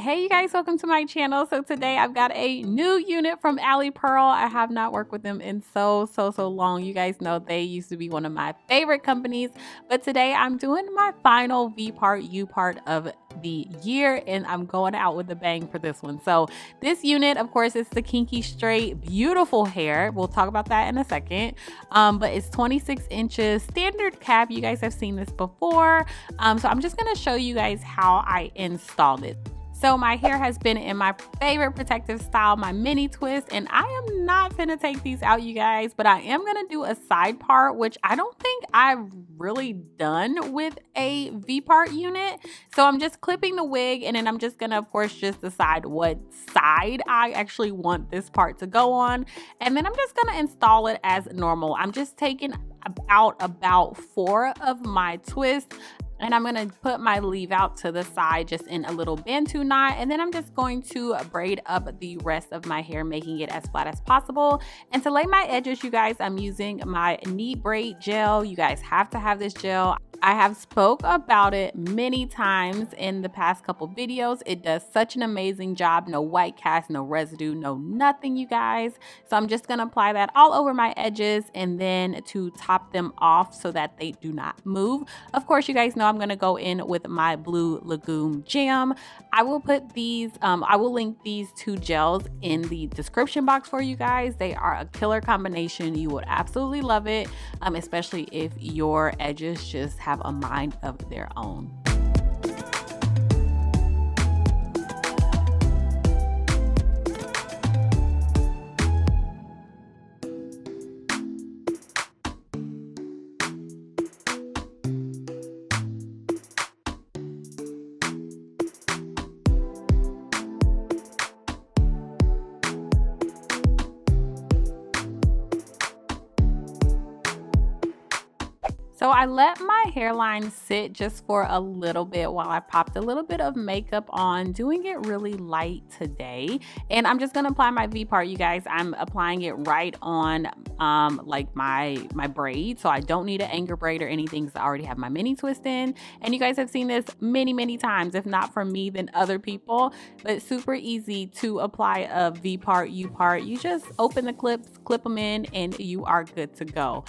Hey you guys, welcome to my channel. So today I've got a new unit from Alipearl. I have not worked with them in so long. You guys know they used to be one of my favorite companies, but today I'm doing my final Vpart U-part of the year and I'm going out with a bang for this one. So this unit, of course, is the Kinky straight, beautiful hair. We'll talk about that in a second. But it's 26 inches standard cap. You guys have seen this before. So I'm just going to show you guys how I installed it. So my hair has been in my favorite protective style, my mini twist, and I am not gonna take these out, you guys, but I am gonna do a side part, which I don't think I've really done with a V-part unit. So I'm just clipping the wig, and then I'm just gonna, of course, just decide what side I actually want this part to go on. And then I'm just gonna install it as normal. I'm just taking out about 4 of my twists. And I'm going to put my leave out to the side just in a little bantu knot. And then I'm just going to braid up the rest of my hair, making it as flat as possible. And to lay my edges, you guys, I'm using my Neat Braid gel. You guys have to have this gel. I have spoke about it many times in the past couple videos. It does such an amazing job. No white cast, no residue, no nothing, you guys. So I'm just going to apply that all over my edges and then to top them off so that they do not move. Of course, you guys know I'm going to go in with my Blue Lagoon Jam. I will put these, I will link these 2 gels in the description box for you guys. They are a killer combination. You would absolutely love it, especially if your edges just have a mind of their own. So I let my hairline sit just for a little bit while I popped a little bit of makeup on, doing it really light today. And I'm just going to apply my V-part, you guys. I'm applying it right on like my braid. So I don't need an anger braid or anything because I already have my mini twist in. And you guys have seen this many times, if not from me, then other people. But it's super easy to apply a V-part, U-part. You just open the clips, clip them in, and you are good to go.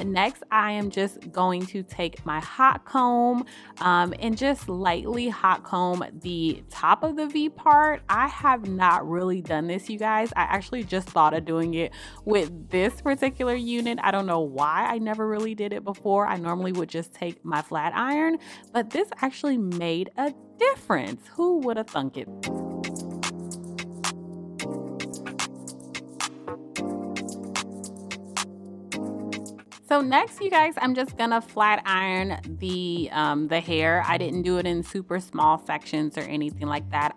Next, I am just going to take my hot comb and just lightly hot comb the top of the V part. I have not really done this, you guys. I actually just thought of doing it with this particular unit. I don't know why I never really did it before. I normally would just take my flat iron, but this actually made a difference. Who would have thunk it? So next, you guys, I'm just gonna flat iron the hair. I didn't do it in super small sections or anything like that.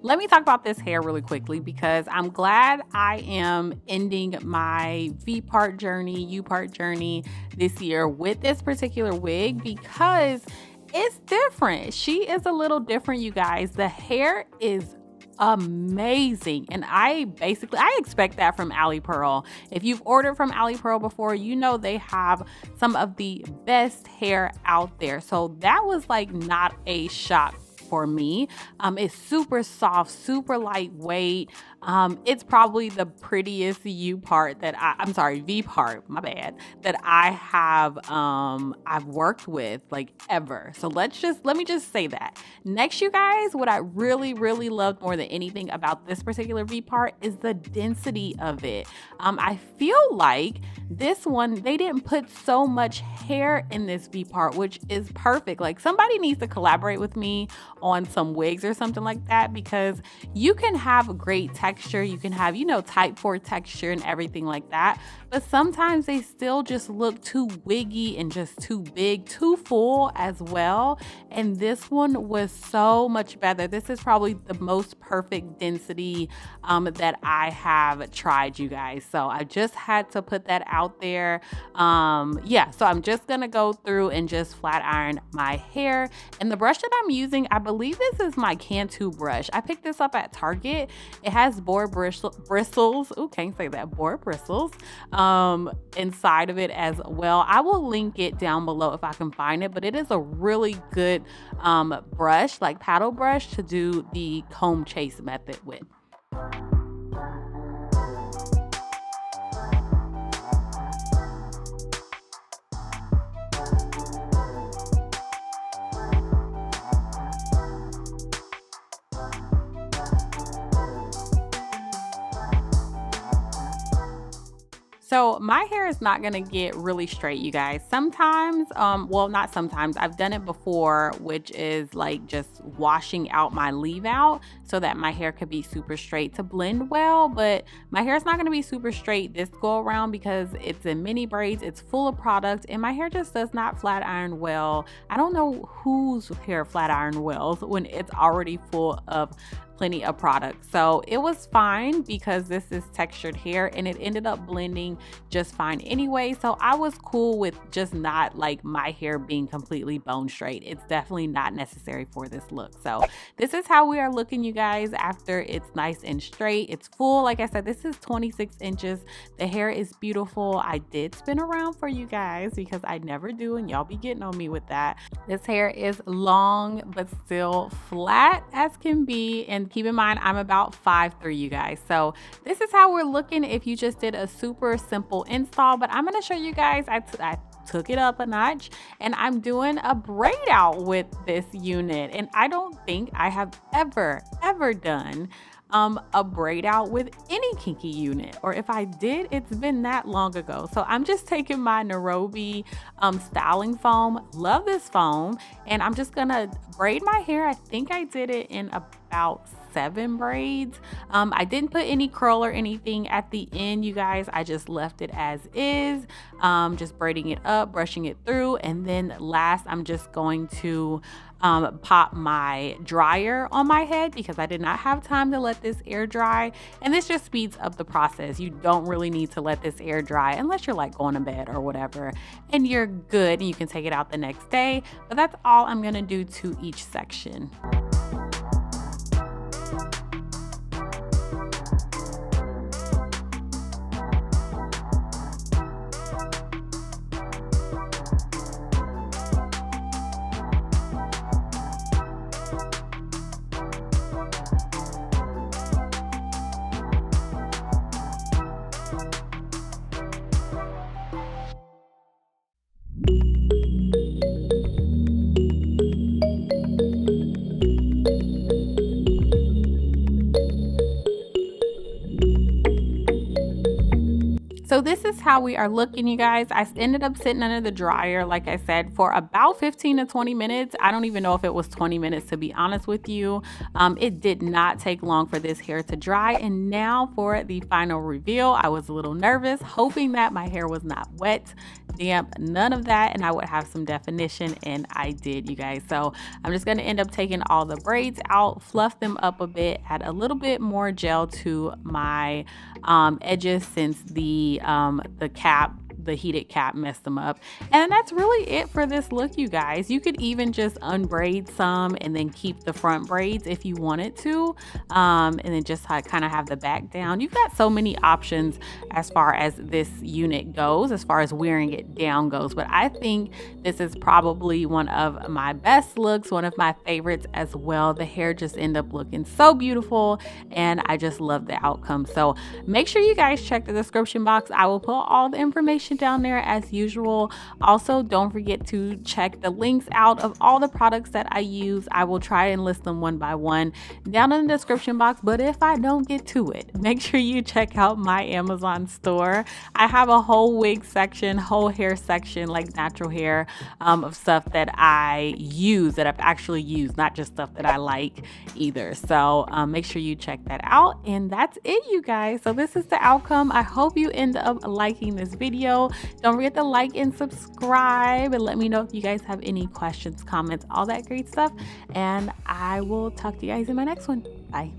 Let me talk about this hair really quickly because I'm glad I am ending my V-part journey, U-part journey this year with this particular wig because it's different. She is a little different, you guys. The hair is amazing, and I expect that from Alipearl. If you've ordered from Alipearl before, you know they have some of the best hair out there. So that was like not a shock for me. It's super soft, super lightweight. It's probably the prettiest U-part that V-part, my bad, that I have I've worked with like ever. So let me just say that. Next, you guys, what I really loved more than anything about this particular V-part is the density of it. I feel like this one, they didn't put so much hair in this V-part, which is perfect. Like somebody needs to collaborate with me on some wigs or something like that, because you can have a great texture, you can have, you know, type 4 texture and everything like that, but sometimes they still just look too wiggy and just too big, too full as well. And this one was so much better. This is probably the most perfect density that I have tried, you guys. So I just had to put that out there. Yeah, so I'm just gonna go through and just flat iron my hair, and the brush that I'm using, I believe believe this is my Cantu brush. I picked this up at Target. It has boar bristles. Ooh, can't say that. Boar bristles inside of it as well. I will link it down below if I can find it, but it is a really good brush, like paddle brush, to do the comb chase method with. So my hair is not gonna get really straight, you guys. Sometimes, well, not sometimes, I've done it before, which is like just washing out my leave out so that my hair could be super straight to blend well. But my hair is not gonna be super straight this go around because it's in mini braids, it's full of product, and my hair just does not flat iron well. I don't know whose hair flat iron well when it's already full of plenty of product. So it was fine because this is textured hair and it ended up blending just fine anyway. So I was cool with just not like my hair being completely bone straight. It's definitely not necessary for this look. So this is how we are looking, you guys, after it's nice and straight. It's full. Like I said, this is 26 inches. The hair is beautiful. I did spin around for you guys because I never do, and y'all be getting on me with that. This hair is long but still flat as can be, and keep in mind I'm about 5'3", you guys. So this is how we're looking if you just did a super simple install. But I'm going to show you guys, I took it up a notch and I'm doing a braid out with this unit, and I don't think I have ever done a braid out with any Kinky unit, or if I did, it's been that long ago. So I'm just taking my Nairobi styling foam, love this foam, and I'm just gonna braid my hair. I think I did it in about 7 braids. I didn't put any curl or anything at the end, you guys. I just left it as is, just braiding it up, brushing it through, and then last I'm just going to pop my dryer on my head because I did not have time to let this air dry, and this just speeds up the process. You don't really need to let this air dry unless you're like going to bed or whatever, and you're good and you can take it out the next day. But that's all I'm gonna do to each section. So this is how we are looking, you guys. I ended up sitting under the dryer, like I said, for about 15 to 20 minutes. I don't even know if it was 20 minutes, to be honest with you. It did not take long for this hair to dry. And now for the final reveal. I was a little nervous, hoping that my hair was not wet, damp, none of that, and I would have some definition, and I did, you guys. So I'm just going to end up taking all the braids out, fluff them up a bit, add a little bit more gel to my edges since the heated cap messed them up. And that's really it for this look, you guys. You could even just unbraid some and then keep the front braids if you wanted to, and then just kind of have the back down. You've got so many options as far as this unit goes, as far as wearing it down goes. But I think this is probably one of my best looks, one of my favorites as well. The hair just ended up looking so beautiful, and I just love the outcome. So make sure you guys check the description box. I will put all the information down there as usual. Also, don't forget to check the links out of all the products that I use. I will try and list them one by one down in the description box, but if I don't get to it, make sure you check out my Amazon store. I have a whole wig section, whole hair section, like natural hair, of stuff that I use, that I've actually used, not just stuff that I like either. So make sure you check that out. And that's it, you guys. So this is the outcome. I hope you end up liking this video. Don't forget to like and subscribe, and let me know if you guys have any questions, comments, all that great stuff. And I will talk to you guys in my next one. Bye.